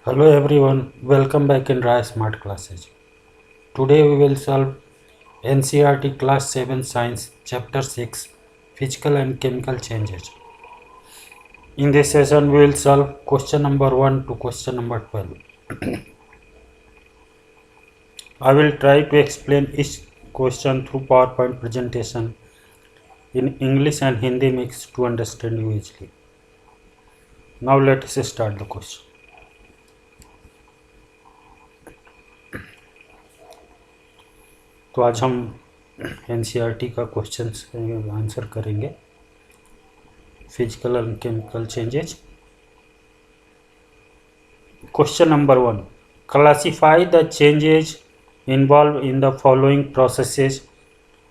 Hello everyone, welcome back in Raya Smart Classes. Today we will solve NCERT Class 7 Science Chapter 6 Physical and Chemical Changes. In this session we will solve question number 1 to question number 12. I will try to explain each question through PowerPoint presentation in English and Hindi mix to understand you easily. Now let us start the question. तो आज हम NCERT का question answer करेंगे physical and chemical changes. Question number 1. Classify the changes involved in the following processes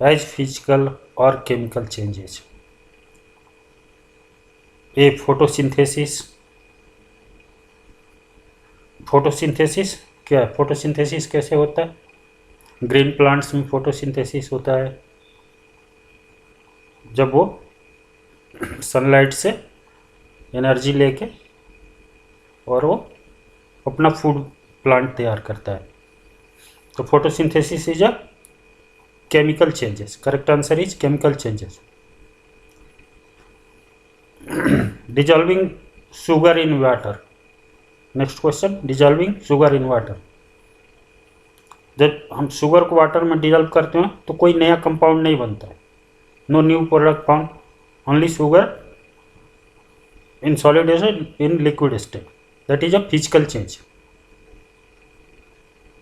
as physical or chemical changes. A. Photosynthesis. Photosynthesis क्या है? Photosynthesis कैसे होता है? ग्रीन प्लांट्स में फोटोसिंथेसिस होता है जब वो सनलाइट से एनर्जी लेके और वो अपना फूड प्लांट तैयार करता है. तो photosynthesis is a chemical changes. Correct answer is chemical changes. Dissolving sugar in water. Next question, dissolving sugar in water. जब हम शुगर को वाटर में डिजॉल्व करते हैं तो कोई नया कंपाउंड नहीं बनता है. No new product found, only sugar in solid state in liquid state. That is a physical change.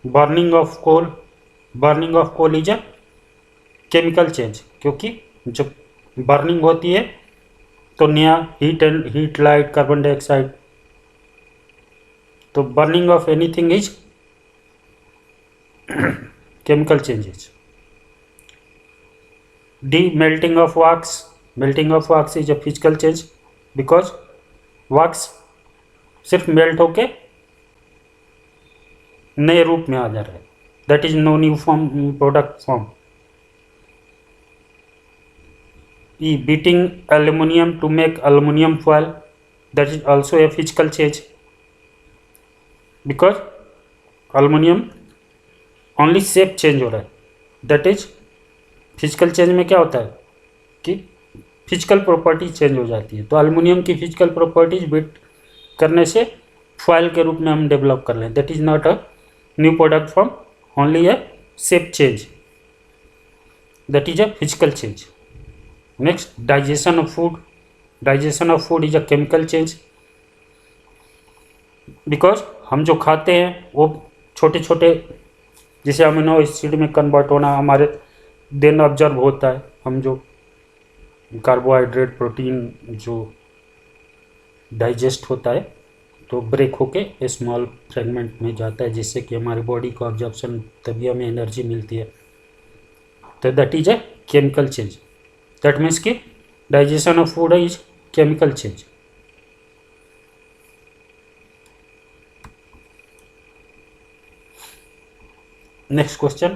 Burning of coal. Burning of coal is a chemical change, क्योंकि जब बर्निंग होती है तो नया हीट लाइट कार्बन डाइऑक्साइड. तो burning of anything is chemical changes. D. Melting of wax. Melting of wax is a physical change because wax सिर्फ melt होके नए रूप में आ जा रहा है. That is no new form product form. E. Beating aluminium to make aluminium foil. That is also a physical change because aluminium only shape change हो रहा है. दैट इज फिजिकल चेंज में क्या होता है कि फिजिकल प्रॉपर्टीज चेंज हो जाती है. तो एल्युमिनियम की फिजिकल प्रॉपर्टीज बीट करने से फॉयल के रूप में हम डेवलप कर लें. That is not a new product form, only a shape change. That is a physical change. Next, digestion of food. Digestion of food is a chemical change because हम जो खाते हैं वो छोटे छोटे जिसे अमीनो एसिड में कन्वर्ट होना हमारे देन ऑब्जर्व होता है. हम जो कार्बोहाइड्रेट प्रोटीन जो डाइजेस्ट होता है तो ब्रेक होके स्मॉल फ्रेगमेंट में जाता है जिससे कि हमारी बॉडी को ऑब्जर्प्शन तभी हमें एनर्जी मिलती है. तो that is a chemical change. That means कि digestion of food is chemical change. Next question.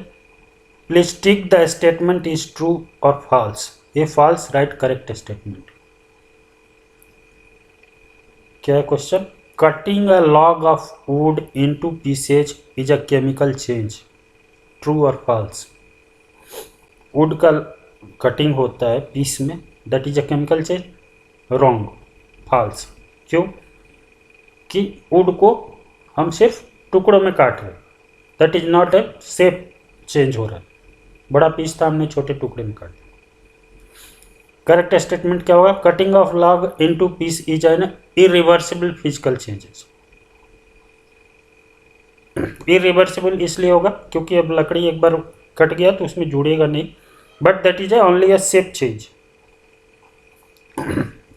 Please tick the statement is true or false. A false, write correct statement. क्या है question? Cutting a log of wood into pieces is a chemical change. True or false? Wood का cutting होता है piece में, that is a chemical change. Wrong, false. क्यों? कि would को हम सिर्फ टुकड़ों में काट रहे हैं. That is not A shape change हो रहा है. बड़ा पीस था, हमने छोटे टुकड़े में काट दिया. करेक्ट स्टेटमेंट क्या होगा? Cutting of log into piece is an irreversible physical changes. Irreversible इसलिए होगा क्योंकि अब लकड़ी एक बार कट गया तो उसमें जुड़ेगा नहीं. But that is only a shape change.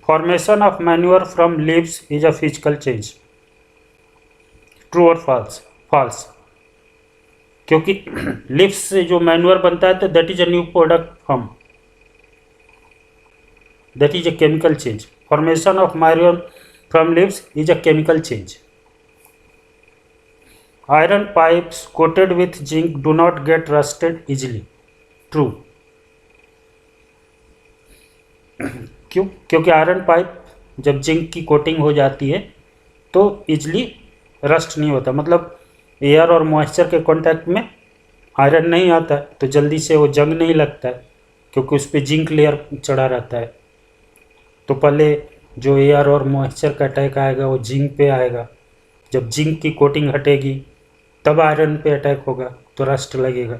Formation of manure from leaves is a physical change. True और फॉल्स? फॉल्स, क्योंकि लिव्स से जो मैन्योर बनता है तो that is a new product form. That is a chemical change. Formation of manure from leaves is a chemical change. Iron pipes coated with zinc do not get rusted easily. True. क्यों? क्योंकि iron pipe जब zinc की coating हो जाती है तो easily rust नहीं होता, मतलब एयर और मॉइस्चर के कांटेक्ट में आयरन नहीं आता है तो जल्दी से वो जंग नहीं लगता है, क्योंकि उस पर जिंक लेयर चढ़ा रहता है। तो पहले जो एयर और मॉइस्चर का अटैक आएगा वो जिंक पे आएगा, जब जिंक की कोटिंग हटेगी तब आयरन पे अटैक होगा तो रस्ट लगेगा।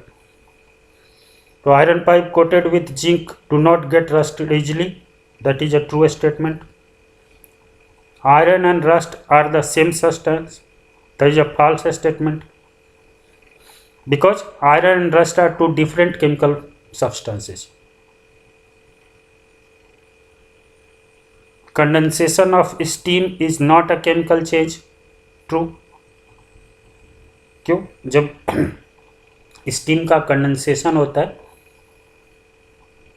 तो iron pipe coated with zinc do not get rusted easily, that is a true statement. Iron and rust are the same substance, that is a false statement, because iron and rust are two different chemical substances. Condensation of steam is not a chemical change, true। क्यों? जब steam का condensation होता है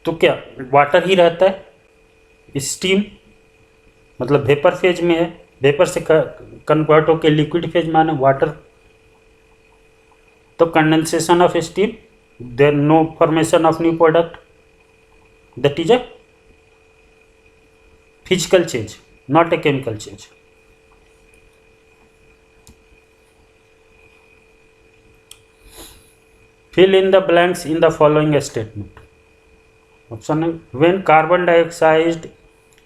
तो क्या water ही रहता है, steam मतलब वेपर फेज में है, वेपर से कन्वर्ट होकर लिक्विड फेज माने वाटर। तो condensation of steam, there no formation of new product, that is a physical change, not a chemical change. Fill in the blanks in the following statement. Option है, when carbon dioxide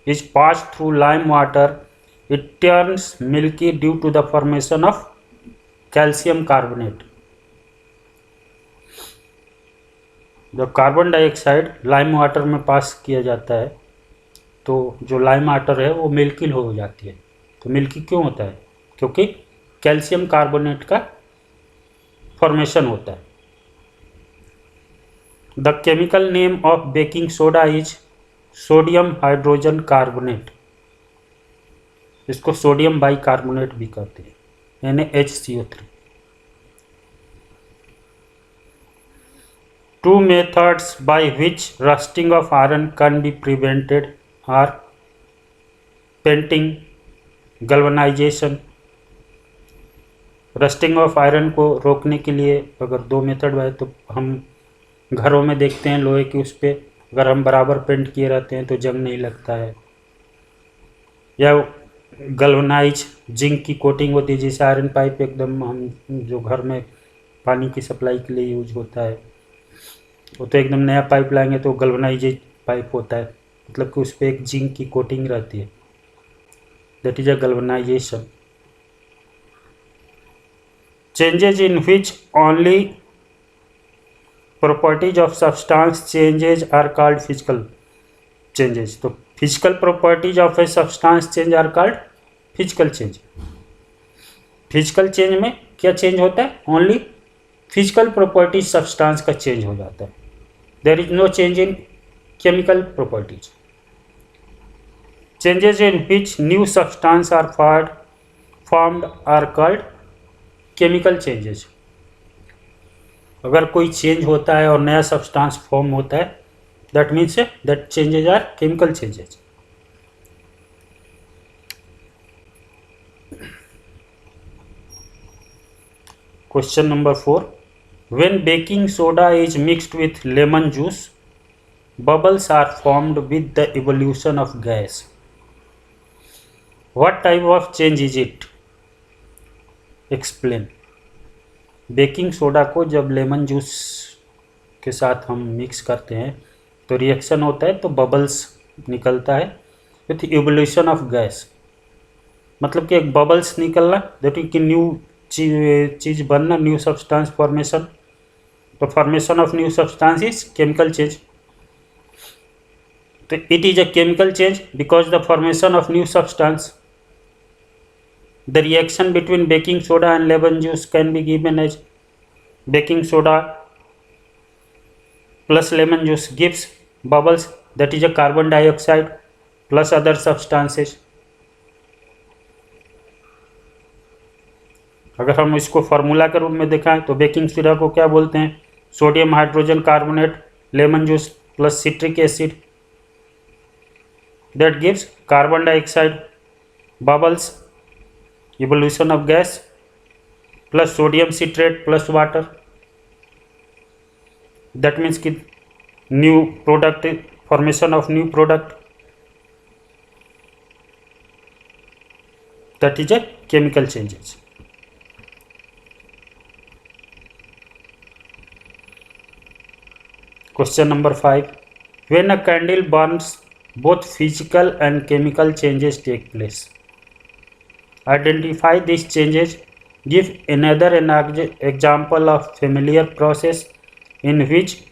is passed through lime water, it turns milky due to the formation of calcium carbonate। जब carbon dioxide lime water में पास किया जाता है तो जो lime water है वो मिल्की हो जाती है। तो मिल्की क्यों होता है? क्योंकि कैल्शियम कार्बोनेट का फॉर्मेशन होता है। The chemical name of baking soda is sodium hydrogen carbonate, इसको सोडियम बाइकार्बोनेट भी कहते हैं, NaHCO3। Two methods by which rusting of iron can be prevented are painting, galvanisation. Rusting of iron को रोकने के लिए अगर दो मेथड है तो हम घरों में देखते हैं लोहे की, उस पर अगर हम बराबर पेंट किए रहते हैं तो जंग नहीं लगता है। या गल्वनाइज जिंक की कोटिंग होती है, जैसे आयरन पाइप एकदम हम जो घर में पानी की सप्लाई के लिए यूज होता है वो तो एकदम नया पाइप लाएंगे तो गल्वनाइज पाइप होता है, मतलब कि उस पर एक जिंक की कोटिंग रहती है, that is a galvanisation. Changes in which only properties of substance changes are called physical changes। तो physical properties of a substance change are called physical change। physical change में क्या change होता है? only physical properties substance का change हो जाता है, there is no change in chemical properties। changes in which new substance are formed are called chemical changes। अगर कोई चेंज होता है और नया सब्सटेंस फॉर्म होता है, that means that changes are chemical changes. Question number 4, when baking soda is mixed with lemon juice, bubbles are formed with the evolution of gas, what type of change is it? Explain. Baking soda को जब lemon juice के साथ हम mix करते हैं तो reaction होता है तो बबल्स निकलता है विथ इवोल्यूशन ऑफ गैस, मतलब कि एक बबल्स निकलना, दैट इज कि न्यू चीज़ बनना, न्यू सब्सटेंस फॉर्मेशन। तो formation of new substance is chemical change. तो it is a chemical change because the formation of new substance. The reaction between baking soda and lemon juice can be given as baking soda plus lemon juice gives bubbles, that is a carbon dioxide plus other substances। अगर हम इसको formula के रूप में दिखाएं तो baking soda को क्या बोलते हैं? Sodium hydrogen carbonate, lemon juice plus citric acid, that gives carbon dioxide, bubbles, evolution of gas plus sodium citrate plus water, that means कि new product, formation of new product. that is a chemical changes. Question number 5. When a candle burns, both physical and chemical changes take place. Identify these changes. Give another example of familiar process in which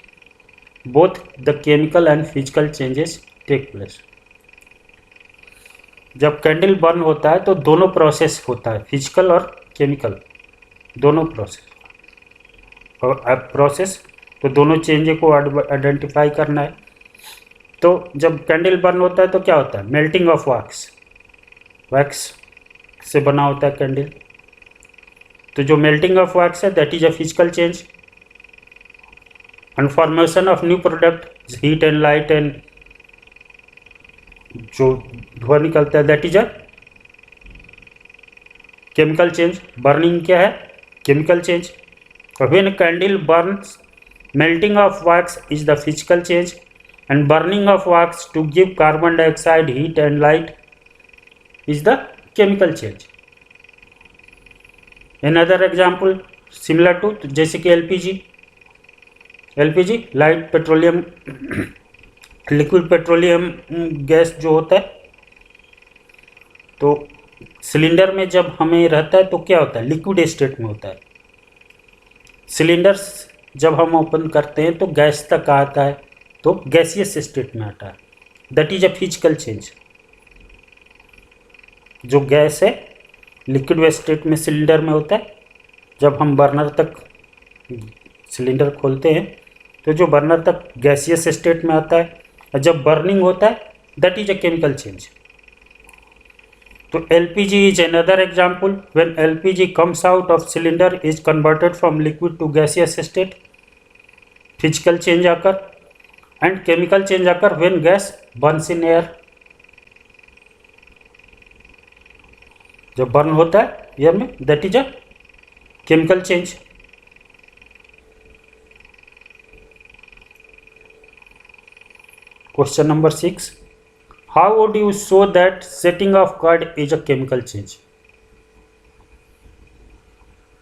both the chemical and physical changes take place. जब candle burn होता है तो दोनों process होता है, physical और chemical दोनों process तो दोनों चेंज को आइडेंटिफाई करना है। तो जब कैंडल बर्न होता है तो क्या होता है, मेल्टिंग ऑफ वैक्स से बना होता है कैंडल। तो जो मेल्टिंग ऑफ वैक्स है that is a physical change, and formation of new product heat and light and जो धुआं निकलता है that is a chemical change. Burning क्या है, chemical change. When candle Burns, melting of wax is the physical change and burning of wax to give carbon dioxide, heat and light is the chemical change. Another example similar to जैसे कि LPG light petroleum liquid petroleum gas जो होता है, तो cylinder में जब हमें रहता है तो क्या होता है, लिक्विड स्टेट में होता है। सिलेंडर जब हम ओपन करते हैं तो गैस तक आता है तो गैसियस स्टेट में आता है, that is a physical change. जो गैस है लिक्विड स्टेट में सिलेंडर में होता है, जब हम बर्नर तक सिलेंडर खोलते हैं तो जो बर्नर तक गैसियस स्टेट में आता है, और जब बर्निंग होता है that is a chemical change. तो LPG is another example. When LPG comes out of cylinder is converted from liquid to gaseous state, physical change occur, and chemical change occur when gas burns in air. जब burn होता है air में that is a chemical change. Question number 6. How would you show that setting of curd is a chemical change?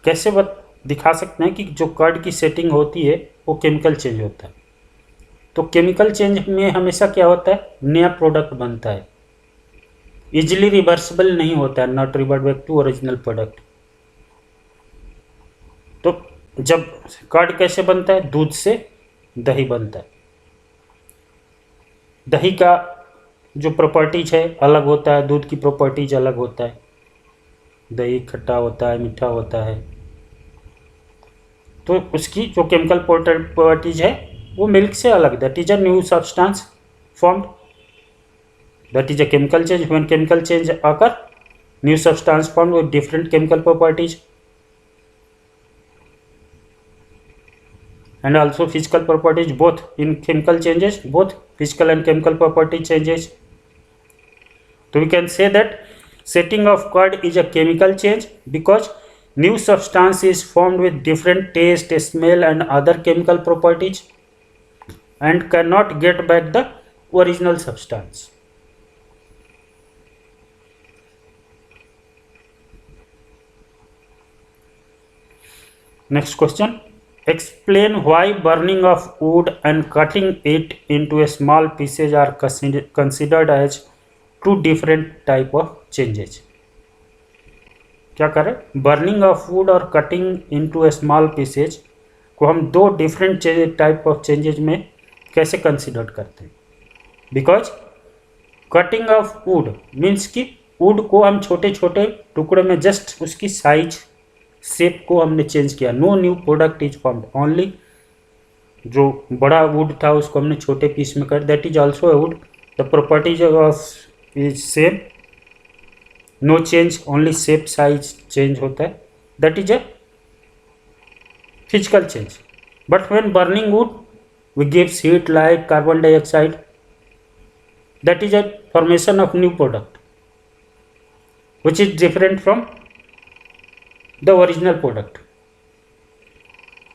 कैसे दिखा सकते हैं कि जो कर्ड की सेटिंग होती है वो केमिकल चेंज होता है। तो केमिकल चेंज में हमेशा क्या होता है, नया प्रोडक्ट बनता है, इजिली रिवर्सिबल नहीं होता है, not revert back to original product. तो जब कर्ड कैसे बनता है, दूध से दही बनता है। दही का जो प्रॉपर्टीज है अलग होता है, दूध की प्रॉपर्टीज अलग होता है। दही खट्टा होता है, मीठा होता है, तो उसकी जो केमिकल प्रॉपर्टीज है वो मिल्क से अलग, that is a new substance formed, that is a chemical change. When chemical change occur, new substance formed with different chemical properties and also physical properties, both in chemical changes, both physical and chemical property changes. So we can say that setting of curd is a chemical change because new substance is formed with different taste, smell and other chemical properties and cannot get back the original substance. Next question. Explain why burning of wood and cutting it into a small pieces are considered as two different type of changes. क्या करें, burning of would और cutting into ए small pieces को हम दो different type of changes में कैसे consider करते हैं। Because cutting of would means कि वुड को हम छोटे छोटे टुकड़े में जस्ट उसकी साइज शेप को हमने चेंज किया, no new product is formed, only जो बड़ा वुड था उसको हमने छोटे पीस में कर, that is also a wood, the properties of is same, no change, only shape size change होता है, that is a physical change. But when burning wood we gives heat, light, carbon dioxide, that is a formation of new product which is different from the original product.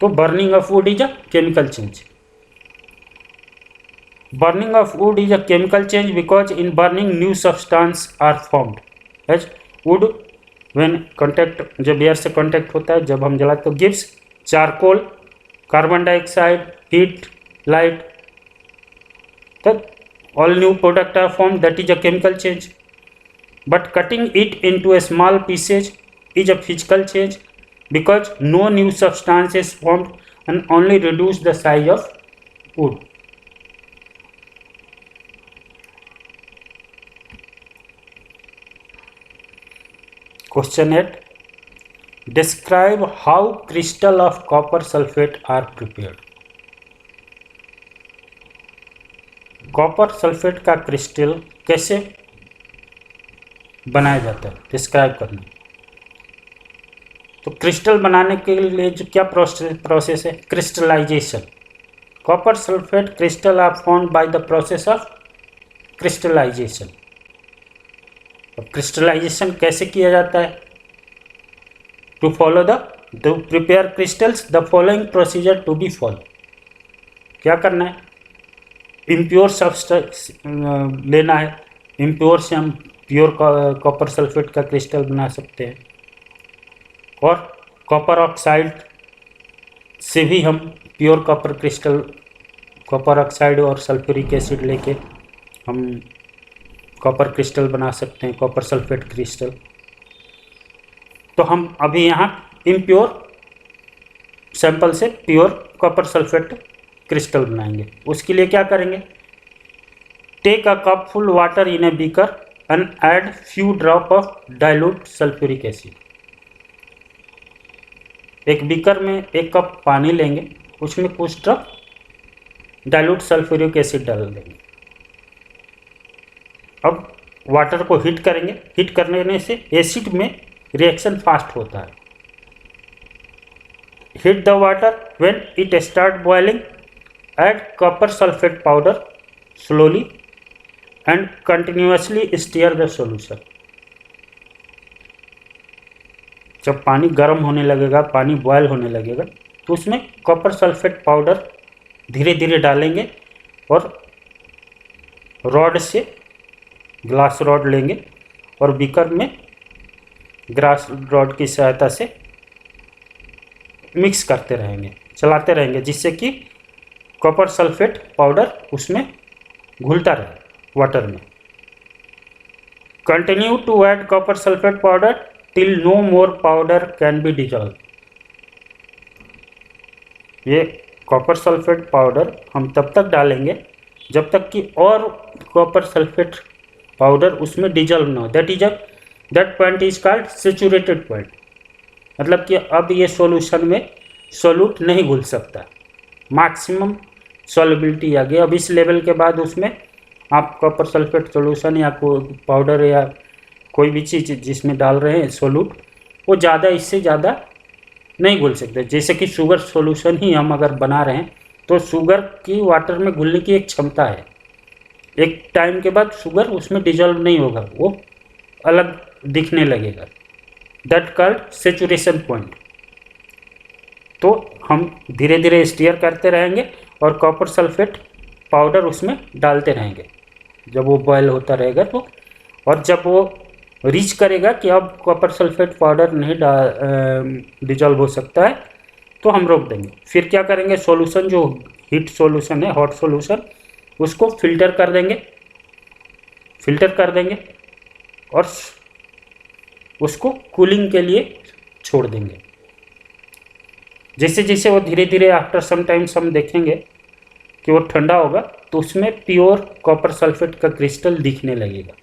So burning of wood is a chemical change. Burning of wood is a chemical change because in burning new substance are formed. As would when contact, जब air से contact होता है, जब हम जलाते तो gives charcoal, carbon dioxide, heat, light, तब all new product are formed, that is a chemical change. But cutting it into a small pieces is a physical change because no new substance is formed and only reduce the size of wood. Question 8. Describe how crystal of copper sulfate are prepared. Copper sulphate का crystal कैसे बनाया जाता है, describe करना। तो crystal बनाने के लिए जो क्या प्रोसेस है, crystallization. Copper sulphate crystal are formed by the process of crystallization. अब क्रिस्टलाइजेशन कैसे किया जाता है? To follow to prepare crystals the following procedure to be follow. क्या करना है? इम्प्योर सब्सटेंस लेना है, इम्प्योर से हम प्योर कॉपर सल्फेट का क्रिस्टल बना सकते हैं, और कॉपर ऑक्साइड से भी हम pure copper crystal, copper oxide और सल्फ्यूरिक एसिड लेके हम कॉपर क्रिस्टल बना सकते हैं, कॉपर सल्फेट क्रिस्टल। तो हम अभी यहाँ इम्प्योर सैंपल से प्योर कॉपर सल्फेट क्रिस्टल बनाएंगे। उसके लिए क्या करेंगे? Take a cup full water in a beaker and add few drop of dilute sulphuric acid. एक बीकर में एक कप पानी लेंगे, उसमें कुछ ड्रॉप डाइल्यूट सल्फ्यूरिक एसिड डाल देंगे। अब वाटर को हीट करेंगे, हीट करने से एसिड में रिएक्शन फास्ट होता है। Heat the water, when it start boiling add copper sulfate powder slowly and continuously stir the solution. जब पानी गर्म होने लगेगा, पानी बॉयल होने लगेगा, तो उसमें कॉपर सल्फेट पाउडर धीरे धीरे डालेंगे और रॉड से, ग्लास रॉड लेंगे और बीकर में ग्लास रॉड की सहायता से मिक्स करते रहेंगे, चलाते रहेंगे, जिससे कि कॉपर सल्फेट पाउडर उसमें घुलता रहे वाटर में। Continue to add copper sulphate powder till no more powder can be dissolve. ये कॉपर सल्फेट पाउडर हम तब तक डालेंगे जब तक कि और कॉपर सल्फेट पाउडर उसमें डिजॉल्व ना हो। That point is called saturated point. मतलब कि अब ये सॉल्यूशन में सॉल्यूट नहीं घुल सकता, मैक्सिमम सॉल्युबिलिटी आ गई। अब इस लेवल के बाद उसमें आप कॉपर सल्फेट सॉल्यूशन या कोई पाउडर या कोई भी चीज़ जिसमें डाल रहे हैं सॉल्यूट, वो ज़्यादा, इससे ज़्यादा नहीं घुल सकते। जैसे कि शुगर सॉल्यूशन ही हम अगर बना रहे हैं तो शुगर की वाटर में घुलने की एक क्षमता है। एक टाइम के बाद शुगर उसमें डिजॉल्व नहीं होगा, वो अलग दिखने लगेगा। That called saturation point. तो हम धीरे धीरे स्टीयर करते रहेंगे और कॉपर सल्फेट पाउडर उसमें डालते रहेंगे जब वो बॉयल होता रहेगा तो। और जब वो रीच करेगा कि अब कॉपर सल्फेट पाउडर नहीं डिजॉल्व हो सकता है तो हम रोक देंगे। फिर क्या करेंगे? सॉल्यूशन जो हीट सॉल्यूशन है, हॉट सॉल्यूशन, उसको फिल्टर कर देंगे और उसको कूलिंग के लिए छोड़ देंगे। जैसे जैसे वो धीरे धीरे आफ्टर सम टाइम्स हम देखेंगे कि वो ठंडा होगा तो उसमें प्योर कॉपर सल्फेट का क्रिस्टल दिखने लगेगा।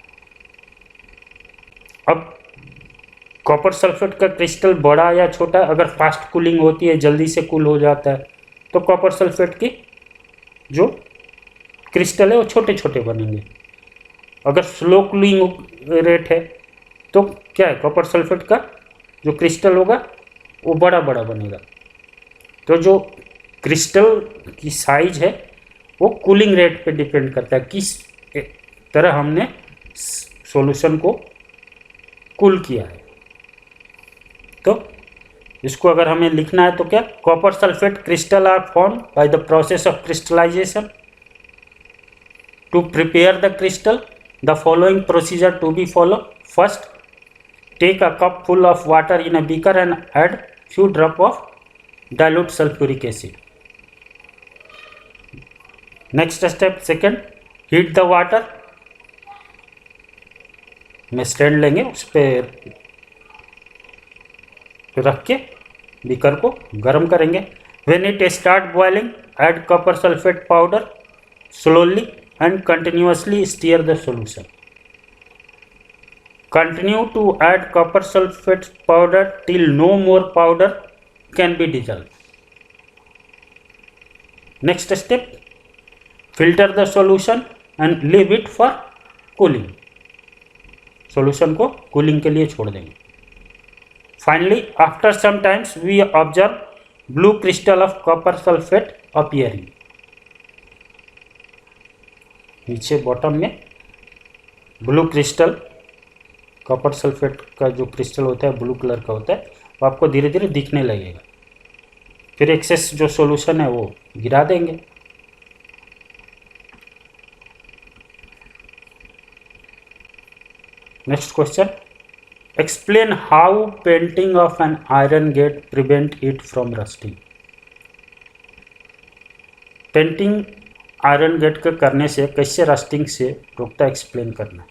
अब कॉपर सल्फेट का क्रिस्टल बड़ा या छोटा, अगर फास्ट कूलिंग होती है, जल्दी से कूल हो जाता है, तो कॉपर सल्फेट की जो क्रिस्टल है वो छोटे छोटे बनेंगे। अगर स्लो कूलिंग रेट है तो क्या है, कॉपर सल्फेट का जो क्रिस्टल होगा वो बड़ा बड़ा बनेगा। तो जो क्रिस्टल की साइज है वो कूलिंग रेट पे डिपेंड करता है, किस तरह हमने सॉल्यूशन को कूल किया है। तो इसको अगर हमें लिखना है तो क्या, copper sulphate crystal are form by the process of crystallization. To prepare the crystal the following procedure to be follow. First, Take a cup full of water in a beaker and add few drop of dilute sulfuric acid. Next step second, heat the water. में stand लेंगे, उस पर रख के beaker को गर्म करेंगे. When it start boiling, add copper sulfate powder slowly and continuously stir the solution. Continue to add copper sulfate powder till no more powder can be dissolved. Next step, filter the solution and leave it for cooling. Solution को cooling के लिए छोड़ देंगे. Finally, after some times, we observe blue crystal of copper sulfate appearing. नीचे bottom में blue crystal, copper sulphate का जो crystal होता है ब्लू कलर का होता है, वो आपको धीरे धीरे दिखने लगेगा. फिर एक्सेस जो सॉल्यूशन है वो गिरा देंगे. Next question, explain how painting of an iron gate prevent it from rusting. Painting iron gate के करने से कैसे रस्टिंग से रोकता, एक्सप्लेन करना.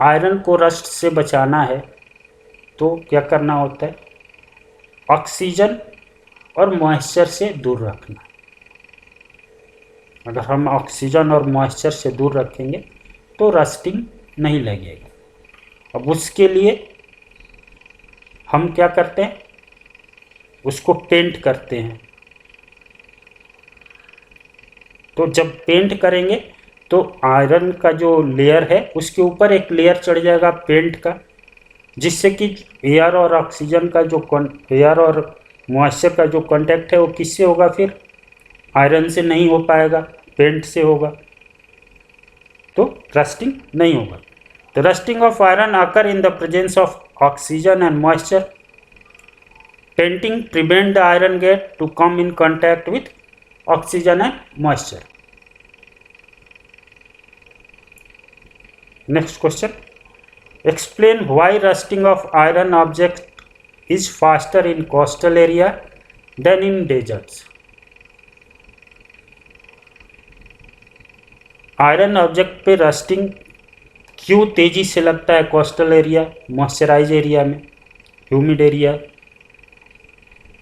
आयरन को रस्ट से बचाना है तो क्या करना होता है, ऑक्सीजन और मॉइस्चर से दूर रखना. अगर हम ऑक्सीजन और मॉइस्चर से दूर रखेंगे तो रस्टिंग नहीं लगेगा. अब उसके लिए हम क्या करते हैं, उसको पेंट करते हैं. तो जब पेंट करेंगे तो आयरन का जो लेयर है उसके ऊपर एक लेयर चढ़ जाएगा पेंट का, जिससे कि एयर और ऑक्सीजन का जो एयर और मॉइस्चर का जो कांटेक्ट है वो किससे होगा, फिर आयरन से नहीं हो पाएगा, पेंट से होगा, तो रस्टिंग नहीं होगा. The rusting of iron occur in the presence of oxygen and moisture. Painting prevent the iron gate to come in contact with oxygen and moisture. Next question. Explain why rusting of iron object is faster in coastal area than in deserts. Iron object पे rusting क्यों तेज़ी से लगता है coastal area, moisturise area में, humid area,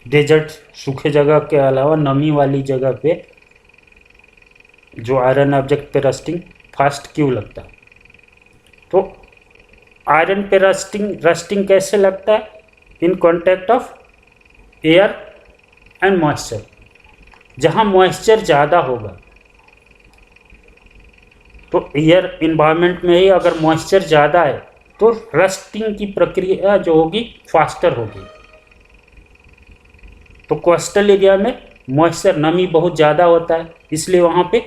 desert सूखे जगह के अलावा नमी वाली जगह पे जो आयरन ऑब्जेक्ट पे रस्टिंग फास्ट क्यों लगता है. तो आयरन पे रस्टिंग कैसे लगता है, in contact of air and moisture. जहाँ मॉइस्चर ज़्यादा होगा तो एयर इन्वायरमेंट में ही अगर मॉइस्चर ज़्यादा है तो रस्टिंग की प्रक्रिया जो होगी फास्टर होगी. तो कोस्टल एरिया में मॉइस्चर नमी बहुत ज़्यादा होता है, इसलिए वहाँ पे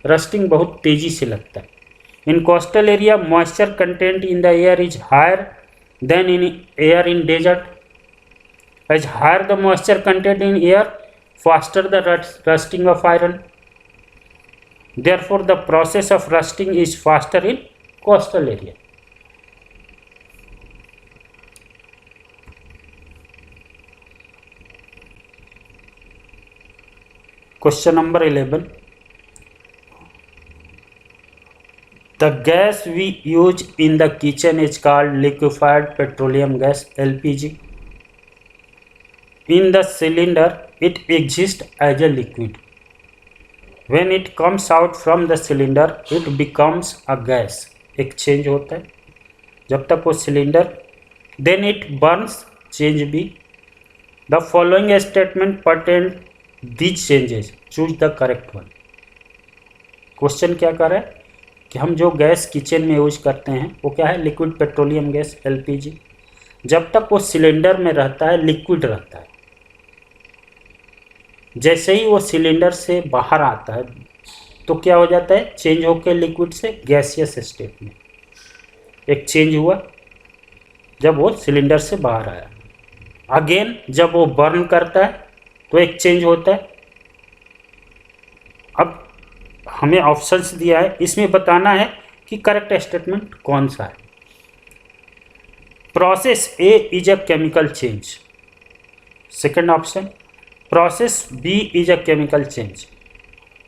रस्टिंग बहुत तेज़ी से लगता है. In coastal area moisture content in the air is higher than in air in desert. As higher the moisture content in air, faster the rusting of iron. Therefore, the process of rusting is faster in coastal area. Question number 11. The gas we use in the kitchen is called liquefied petroleum gas (LPG). In the cylinder, it exists as a liquid. When it comes out from the cylinder, it becomes a gas. Exchange होता है जब तक वो cylinder, then it burns. Change B. The following statement pertain these changes. Choose the correct one. Question क्या कर रहा है कि हम जो गैस किचन में यूज करते हैं वो क्या है, लिक्विड पेट्रोलियम गैस LPG. जब तक वो सिलेंडर में रहता है लिक्विड रहता है. जैसे ही वो सिलेंडर से बाहर आता है तो क्या हो जाता है, चेंज होकर लिक्विड से गैसियस स्टेट में. एक चेंज हुआ जब वो सिलेंडर से बाहर आया. अगेन जब वो बर्न करता है तो एक चेंज होता है. अब हमें ऑप्शंस दिया है, इसमें बताना है कि करेक्ट स्टेटमेंट कौन सा है. process A is a chemical change. Second option, process B is a chemical change.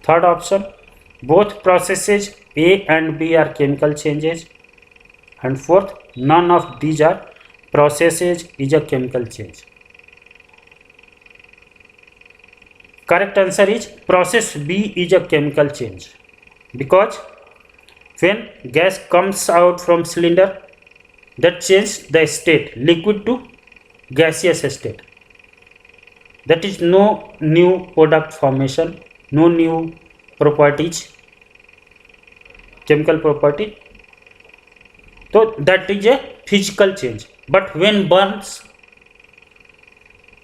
Third option, both processes A and B are chemical changes. And fourth, none of these are processes is a chemical change. Correct answer is process B is a chemical change, because when gas comes out from cylinder, that changes the state liquid to gaseous state. That is no new product formation, no new properties, chemical property. So that is a physical change. But when burns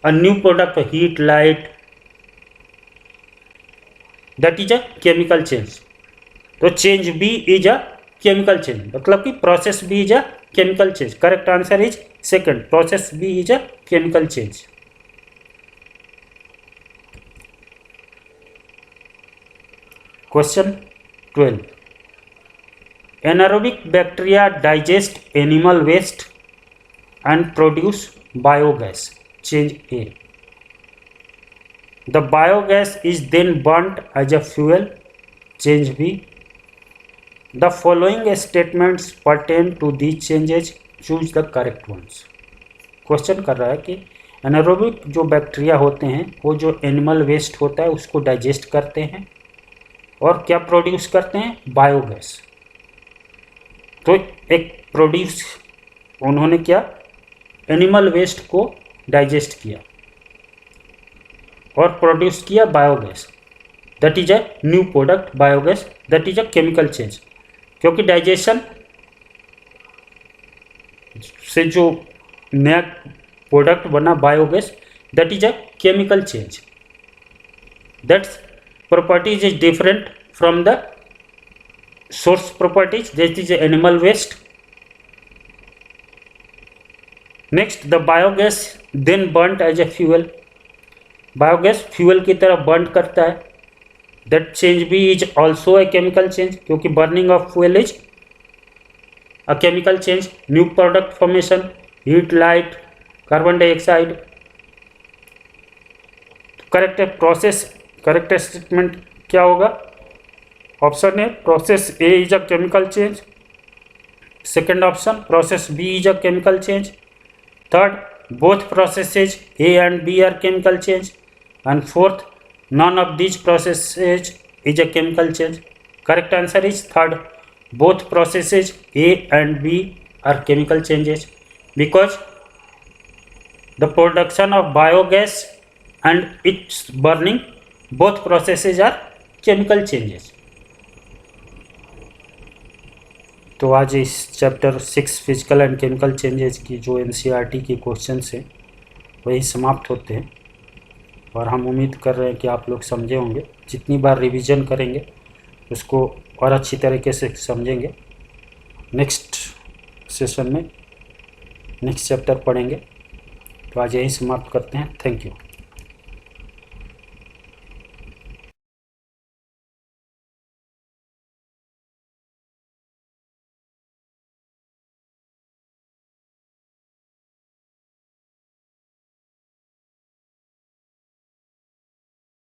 a new product, heat, light, that is a chemical change. तो change B is a chemical change, मतलब कि process B is a chemical change. Correct answer is second, process B is a chemical change. Question 12. Anaerobic bacteria digest animal waste and produce biogas. Change A. The biogas is then burned as a fuel. Change B. The following statements pertain to these changes. Choose the correct ones. Question कर रहा है कि anaerobic जो bacteria होते हैं वो जो animal waste होता है उसको डाइजेस्ट करते हैं और क्या प्रोड्यूस करते हैं, बायोगैस. तो एक प्रोड्यूस उन्होंने क्या, एनिमल वेस्ट को डाइजेस्ट किया और प्रोड्यूस किया biogas. That is a new product biogas. That is a chemical change, क्योंकि डाइजेशन से जो नया प्रोडक्ट बना biogas, that is a chemical change. That's properties is different from the source properties, that is animal waste. Next, the biogas then burned as a fuel. Biogas fuel की तरह burn करता है. That change B is also a chemical change, क्योंकि burning of fuel is a chemical change. New product formation, heat, light, carbon dioxide. Correct process, correct statement क्या होगा? Option A, process A is a chemical change. Second option, process B is a chemical change. Third, both processes A and B are chemical change. And fourth, none of these processes is a chemical change. Correct answer is third, both processes A and B are chemical changes, because the production of biogas and its burning, both processes are chemical changes. तो आज इस chapter 6 physical and chemical changes की जो NCERT की question हैं वही समाप्त होते हैं और हम उम्मीद कर रहे हैं कि आप लोग समझे होंगे. जितनी बार रिवीजन करेंगे उसको और अच्छी तरीके से समझेंगे. नेक्स्ट सेशन में नेक्स्ट चैप्टर पढ़ेंगे. तो आज यही समाप्त करते हैं. Thank you.